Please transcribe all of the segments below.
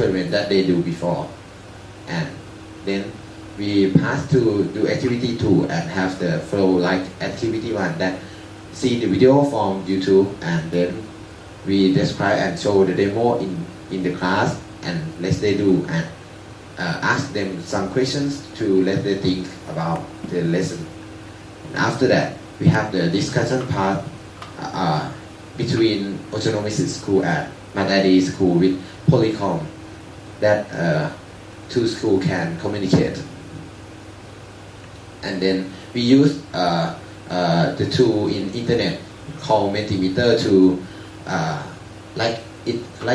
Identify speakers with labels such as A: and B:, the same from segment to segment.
A: experiment that they do before, and then we pass to do activity 2 and have the flow like activity 1 that see the video from YouTube, and then we describe and show the demo in the class and let they do and ask them some questions to let them think about the lesson. And after that, we have the discussion part between autonomous school and GATI school with Polycom that two schools can communicate. And then we use the tool in internet called Mentimeter to like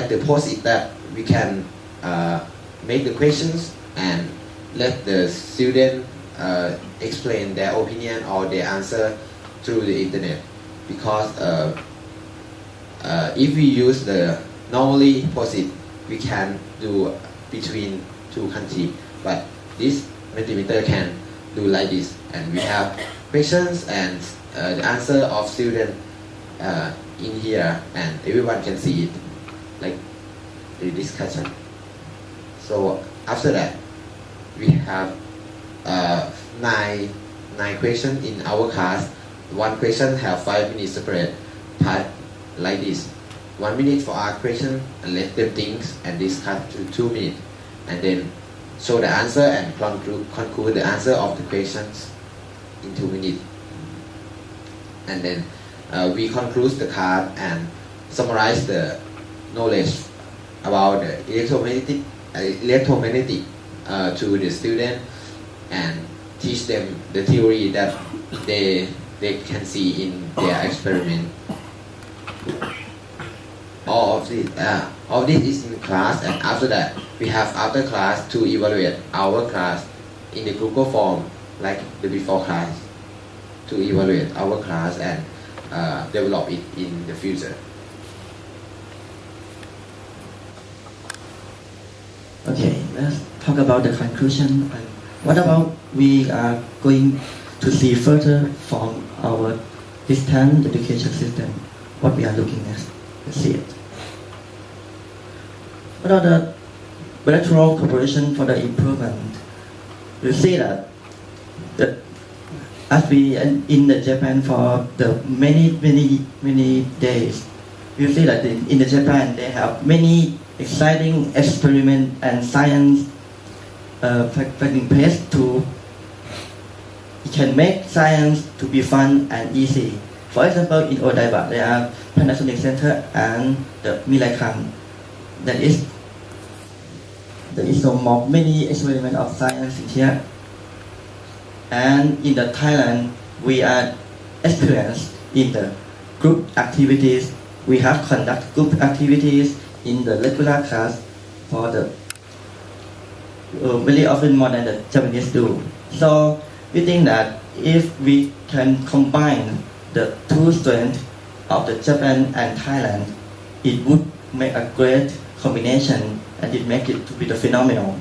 A: the post-it that we can make the questions and let the student explain their opinion or their answer through the internet. Because if we use the normally post-it, we can do between two countries, but this Mentimeter can do like this, and we have questions and the answer of student in here, and everyone can see it, like the discussion. So after that, we have nine questions in our class. One question have 5 minutes separate part like this. 1 minute for our question and let them think and discuss to 2 minutes, and then show the answer and conclude the answer of the questions in 2 minutes. And then we conclude the class and summarize the knowledge about the electromagnetic to the student and teach them the theory that they can see in their experiment. All of this is in class, and after that we have after class to evaluate our class in the Google form like the before class, to evaluate our class and develop it in the future.
B: Okay, let's talk about the conclusion. And what about we are going to see further from our distance education system? What we are looking at? Let's see it. What are the bilateral cooperation for the improvement? We see that as we in the Japan for the many days, we see that in the Japan they have many exciting experiment and science taking place to it can make science to be fun and easy. For example, in Odaiba there are Panasonic Center and the Milaikan. There is so many experiments of science in here. And in the Thailand, we are experienced in the group activities. We have conduct group activities in the regular class for the very often more than the Japanese do. So we think that if we can combine the two strengths of the Japan and Thailand, it would make a great combination and it make it to be the phenomenal.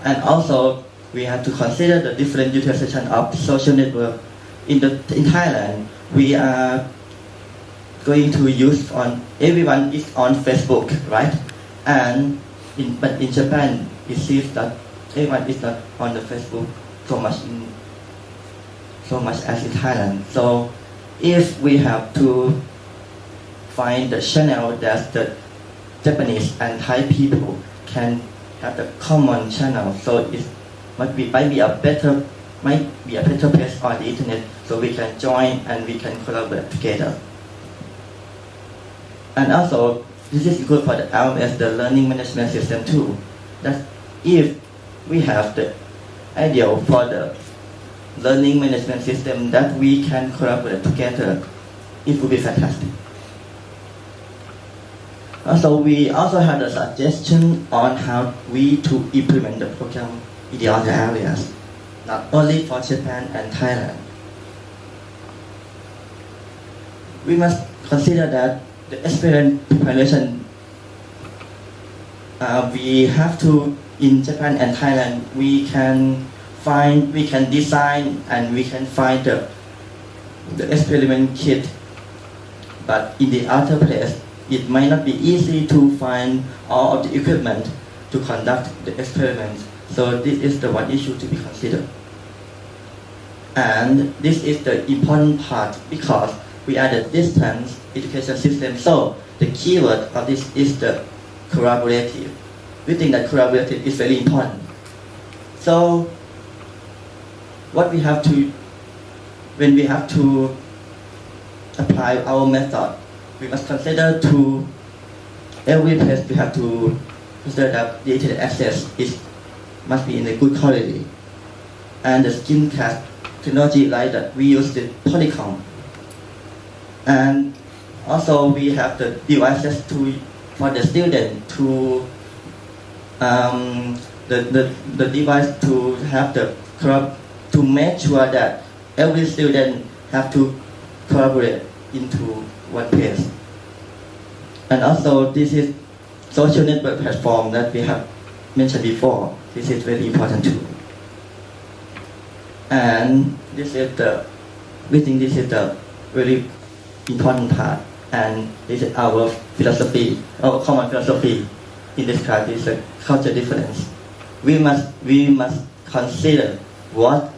B: And also we have to consider the different utilization of social network. In Thailand, we are going to use on everyone is on Facebook, right? But in Japan, it seems that everyone is not on the Facebook so much as in Thailand. So if we have to find the channel that the Japanese and Thai people can have the common channel, so it might be a better place on the internet, so we can join and we can collaborate together. And also, this is good for the LMS, the learning management system too. That if we have the ideal for the learning management system that we can collaborate together, it would be fantastic. Also, we also had a suggestion on how we to implement the program in the other areas, not only for Japan and Thailand. We must consider that the experience preparation, we have to, in Japan and Thailand, we can design and we can find the experiment kit, but in the other place, it might not be easy to find all of the equipment to conduct the experiments. So this is the one issue to be considered. And this is the important part because we are the distance education system. So the keyword of this is the collaborative. We think that collaborative is very important. So what we have to, when we have to apply our method, we must consider to every place we have to consider that the internet access must be in a good quality. And the screencast technology like that, we use the polycom. And also we have the devices for the student to the device to have to make sure that every student have to collaborate into one place. And also this is social network platform that we have mentioned before. This is very important too. And we think this is the very important part, and this is our philosophy, our common philosophy in this class is a culture difference. We must consider what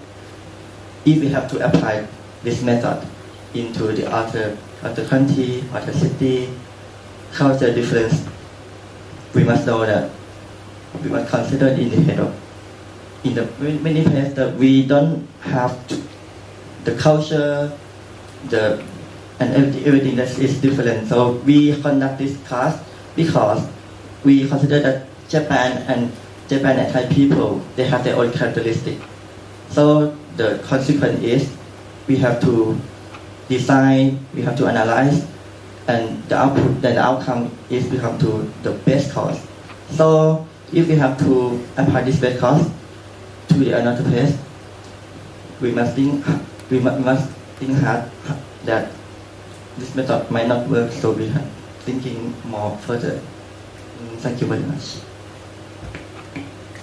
B: if we have to apply this method into the other country, other city, culture difference. We must know that we must consider in the head of in the many places that we don't have the culture, and everything that is different. So we conduct this class because we consider that Japan and Thai people, they have their own characteristic. So the consequence is we have to design, we have to analyze, and the output, then the outcome is we have to the best course. So if we have to apply this best course to the another place, we must think hard that this method might not work. So we are thinking more further. Thank you very much.